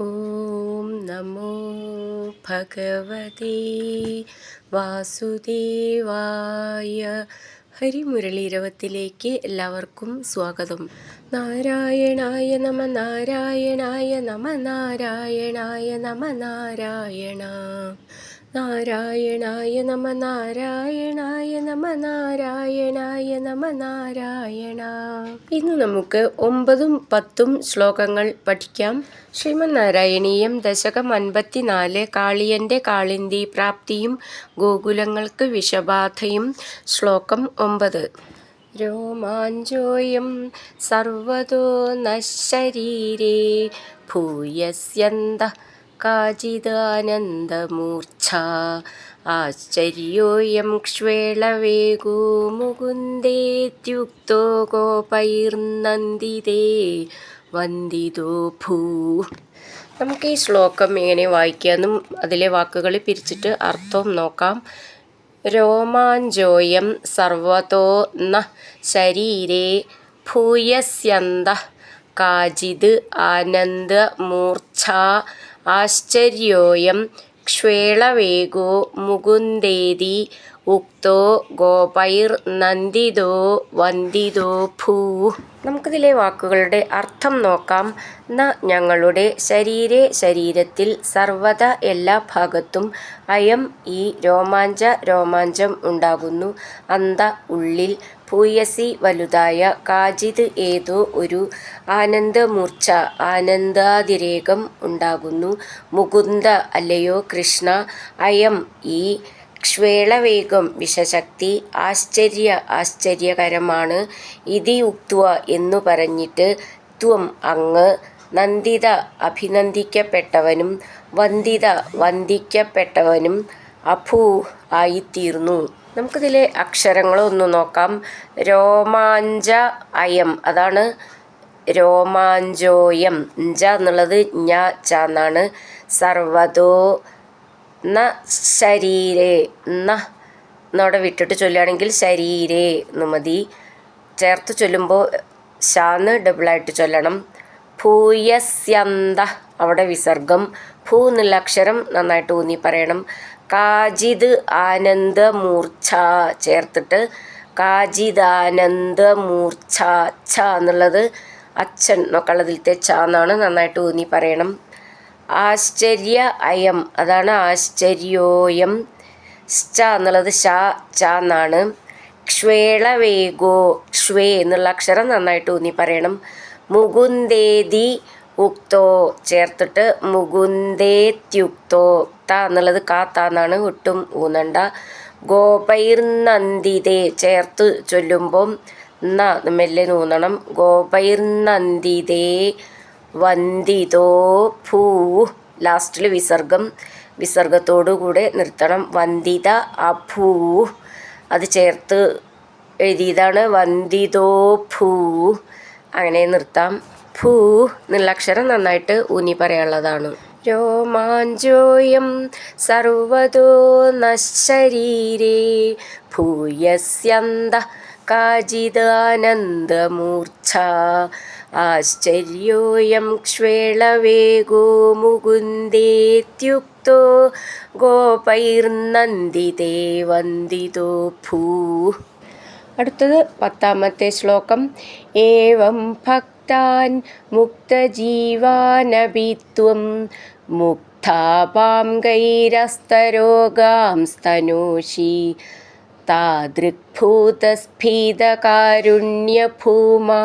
ഓം നമോ ഭഗവതേ വാസുദേവായ. ഹരിമുരളീരവത്തിലേക്ക് എല്ലാവർക്കും സ്വാഗതം. നാരായണായ നമ നാരായണായ നമ നാരായണായ നമ നാരായണ നാരായണായ നമ നാരായണായ നമ നാരായണായ നമ നാരായണ. ഇന്ന് നമുക്ക് 9ഉം 10ഉം ശ്ലോകങ്ങൾ പഠിക്കാം. ശ്രീമദ് നാരായണീയം ദശകം 54 കാളിയന്റെ കാളിന്തി പ്രാപ്തിയും ഗോകുലങ്ങൾക്ക് വിഷബാധയും. ശ്ലോകം 9. രോമാഞ്ചോയം സർവതോ നശരീരേ ഭൂയസ്യന്ത കാചിദാനന്ദമൂർച്ഛാ ആശ്ചര്യോയം ക്ഷ്വേളവേഗോ മുകുന്ദേത്യുക്തോ ഗോപൈർനന്ദിതേ വന്ദിതോ ഭൂ. നമുക്ക് ഈ ശ്ലോകം എങ്ങനെ വായിക്കാമെന്നും അതിലെ വാക്കുകൾ പിരിച്ചിട്ട് അർത്ഥവും നോക്കാം. രോമാഞ്ചോയം സർവതോ ന ശരീരേ ഭൂയസ്യന്ത കാചിത് ആനന്ദമൂർച്ഛാ ആശ്ചര്യോയം ക്ഷ്വേളവേഗോ മുകുന്ദേതി ഉക്തോ ഗോപൈർ നന്ദിതോ വന്ദിതോ ഭൂ. നമുക്കിതിലെ വാക്കുകളുടെ അർത്ഥം നോക്കാം. ന ഞങ്ങളുടെ ശരീരത്തിൽ സർവ്വത എല്ലാ ഭാഗത്തും അയം ഈ രോമാഞ്ചം ഉണ്ടാകുന്നു. അന്ത ഉള്ളിൽ ഭൂയസി വലുതായ കാചിത് ഏതോ ഒരു ആനന്ദമൂർച്ഛ ആനന്ദാതിരേകം ഉണ്ടാകുന്നു. മുകുന്ദ അല്ലയോ കൃഷ്ണ അയം ഈ ക്ഷ്വേളവേഗം വിഷശക്തി ആശ്ചര്യകരമാണ്. ഇതി ഉക്ത്വ എന്നു പറഞ്ഞിട്ട് ത്വം അങ്ങ് നന്ദിത അഭിനന്ദിക്കപ്പെട്ടവനും വന്ദിക്കപ്പെട്ടവനും അഭൂ ആയിത്തീർന്നു. നമുക്കിതിലെ അക്ഷരങ്ങളൊന്ന് നോക്കാം. രോമാഞ്ച അയം അതാണ് രോമാഞ്ചോയം. ഞ്ച എന്നുള്ളത് ഞ ച എന്നാണ്. സർവതോ ന ശരീരേ എന്നവിടെ വിട്ടിട്ട് ചൊല്ലുകയാണെങ്കിൽ ശരീരേ എന്ന് മതി. ചേർത്ത് ചൊല്ലുമ്പോൾ ശാന്ന് ഡബിളായിട്ട് ചൊല്ലണം. ഭൂയസ്യന്ത അവിടെ വിസർഗം. ഭൂ എന്നുള്ള അക്ഷരം നന്നായിട്ട് ഊന്നി പറയണം. കാചിത് ആനന്ദമൂർച്ഛ ചേർത്തിട്ട് കാചിദാനന്ദമൂർച്ഛ ഛ എന്നുള്ളത് അച്ഛൻ നോക്കളതിലത്തെ ഛ എന്നാണ്. നന്നായിട്ട് ഊന്നി പറയണം. ആശ്ചര്യ അയം അതാണ് ആശ്ചര്യോയം. ശ്ച എന്നുള്ളത് ഷ ച എന്നാണ്. ക്ഷ്വേളവേഗോ ക്ഷ്വേ എന്നുള്ള അക്ഷരം നന്നായിട്ട് ഊന്നി പറയണം. മുകുന്ദേതി ഉക്തോ ചേർത്തിട്ട് മുകുന്ദേത്യുക്തോ ത എന്നുള്ളത് കാ ത എന്നാണ്. ഒട്ടും ഊന്നണ്ട. ഗോപൈർനന്ദിതേ ചേർത്ത് ചൊല്ലുമ്പം ന മെല്ലെ ഊന്നണം. ഗോപൈർനന്ദിതേ വന്ദിതോ ഭൂ. ലാസ്റ്റിൽ വിസർഗത്തോടുകൂടെ നിർത്തണം. വന്ദിത അഭൂ അത് ചേർത്ത് എഴുതിയതാണ്. വന്ദിതോ ഭൂ അങ്ങനെ നിർത്താം. ഭൂ എന്നുള്ള അക്ഷരം നന്നായിട്ട് ഊന്നി പറയാനുള്ളതാണ്. രോമാഞ്ചോയം സർവതോ നശരീരേ ഭൂയസ്യന്ത കാചിദാനന്ദമൂർച്ഛാ ആശ്ചര്യോയം ക്ഷ്വേളവേഗോ മുകുന്ദേത്യുക്തോ ഗോപൈർനന്ദിതേ വന്ദിതോ ഭൂ. അടുത്തത് 10ാമത്തെ ശ്ലോകം. ഏവം ഭക്താൻ മുക്തജീവാനപി ത്വം മുക്താപാം ഗൈരസ്തരോഗാം സ്തനോഷി താദൃക്ഭൂതസ്ഫീതകാരുണ്യഭൂമാ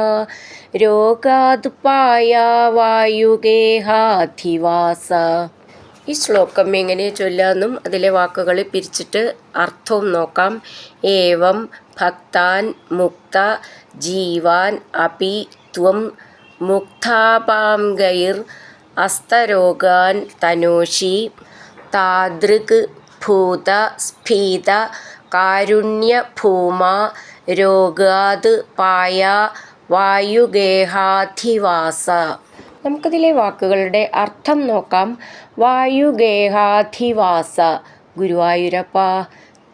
രോഗാതുപായാ വായുഗേഹാധിവാസ. ഈ ശ്ലോകം എങ്ങനെ ചൊല്ലാമെന്നും അതിലെ വാക്കുകൾ പിരിച്ചിട്ട് അർത്ഥവും നോക്കാം. ഏവം ഭക്താൻ മുക്ത ജീവാൻ അപി ത്വം മുക്താപാം ഗൈർ അസ്തരോഗാൻ തനോഷി താദൃക് ഭൂത സ്ഫീത കാരുണ്യഭൂമാ രോഗാത് പായ വായുഗേഹാധിവാസ. നമുക്കതിലെ വാക്കുകളുടെ അർത്ഥം നോക്കാം. വായുഗേഹാധിവാസ ഗുരുവായൂരപ്പ.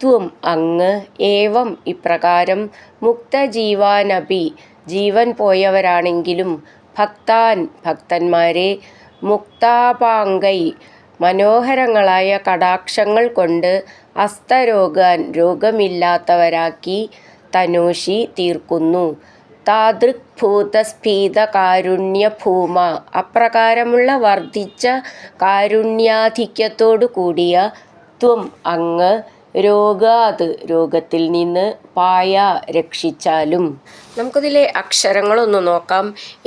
ത്വം അങ്ങ്. ഏവം ഇപ്രകാരം. മുക്തജീവാനപി ജീവൻ പോയവരാണെങ്കിലും ഭക്താൻ ഭക്തന്മാരെ മുക്താപാംഗൈ മനോഹരങ്ങളായ കടാക്ഷങ്ങൾ കൊണ്ട് അസ്തരോഗാൻ രോഗമില്ലാത്തവരാക്കി തനൂഷി തീർക്കുന്നു. താദൃക് ഭൂതസ്ഫീത കാരുണ്യ ഭൂമ അപ്രകാരമുള്ള വർദ്ധിച്ച കാരുണ്യാധിക്യത്തോടു കൂടിയ ത്വം അങ്ങ് രോഗാത് രോഗത്തിൽ നിന്ന് പായ രക്ഷിച്ചാലും. നമുക്കിതിലെ അക്ഷരങ്ങളൊന്ന് നോക്കാം.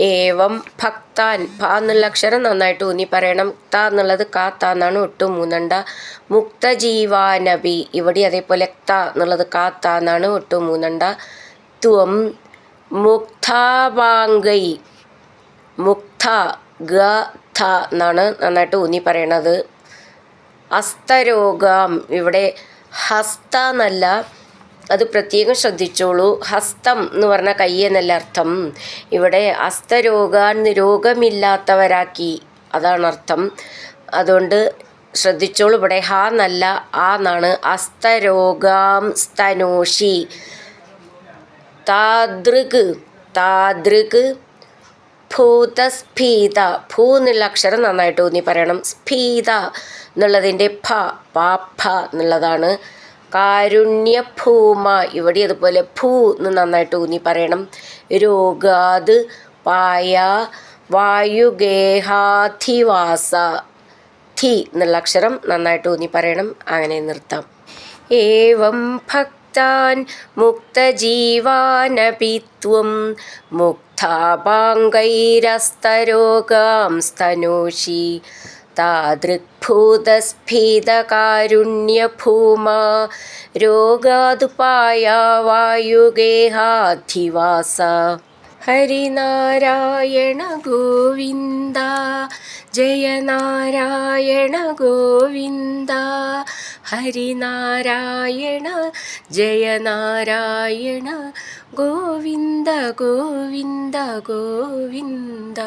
ഏവം ഭക്താൻ ഭ എന്നുള്ള അക്ഷരം നന്നായിട്ട് ഊന്നി പറയണം. ത എന്നുള്ളത് കാ ത എന്നാണ്, ഒട്ടും ഊന്നണ്ട. മുക്തജീവാനബി ഇവിടെ അതേപോലെ ത എന്നുള്ളത് കാ ത എന്നാണ്, ഒട്ടും ഊന്നണ്ട. ത്വം മുക്താപാംഗൈ മുക്ത ഗ ഥ എന്നാണ് നന്നായിട്ട് ഊന്നി പറയണത്. അസ്തരോഗാം ഇവിടെ ഹസ്ത എന്നല്ല, അത് പ്രത്യേകം ശ്രദ്ധിച്ചോളൂ. ഹസ്തം എന്ന് പറഞ്ഞാൽ കൈ എന്നല്ല അർത്ഥം. ഇവിടെ അസ്തരോഗാൻ രോഗമില്ലാത്തവരാക്കി അതാണ് അർത്ഥം. അതുകൊണ്ട് ശ്രദ്ധിച്ചോളൂ, ഇവിടെ ഹ എന്നല്ല ആ എന്നാണ്. അസ്തരോഗാം സ്തനോഷി താദൃക് താദൃക് ഭൂതസ്ഫീത ഭൂ എന്നുള്ള അക്ഷരം നന്നായിട്ട് ഊന്നി പറയണം. സ്ഫീത എന്നുള്ളതിൻ്റെ ഭ പാഭ എന്നുള്ളതാണ്. കാരുണ്യഭൂമ ഇവിടെ അതുപോലെ ഭൂ എന്ന് നന്നായിട്ട് ഊന്നി പറയണം. രോഗാത് പായ വായുഗേഹാധിവാസ ധി എന്നുള്ള അക്ഷരം നന്നായിട്ട് ഊന്നി പറയണം. അങ്ങനെ നിർത്താം. ഏവം ഭക്താൻ മുക്തജീവാനപി ത്വം മുക്താപാംഗൈരസ്തരോഗാം സ്തനോഷി താദൃക് ഭൂതസ്ഫീതകാരുണ്യഭൂമാ രോഗാതുപായ വായുഗേഹാധിവാസ. ഹരിനാരായണ ഗോവിന്ദ ജയ നാരായണ ഗോവിന്ദ. ഹരിനാരായണ ജയ നാരായണ ഗോവിന്ദ ഗോവിന്ദ ഗോവിന്ദ.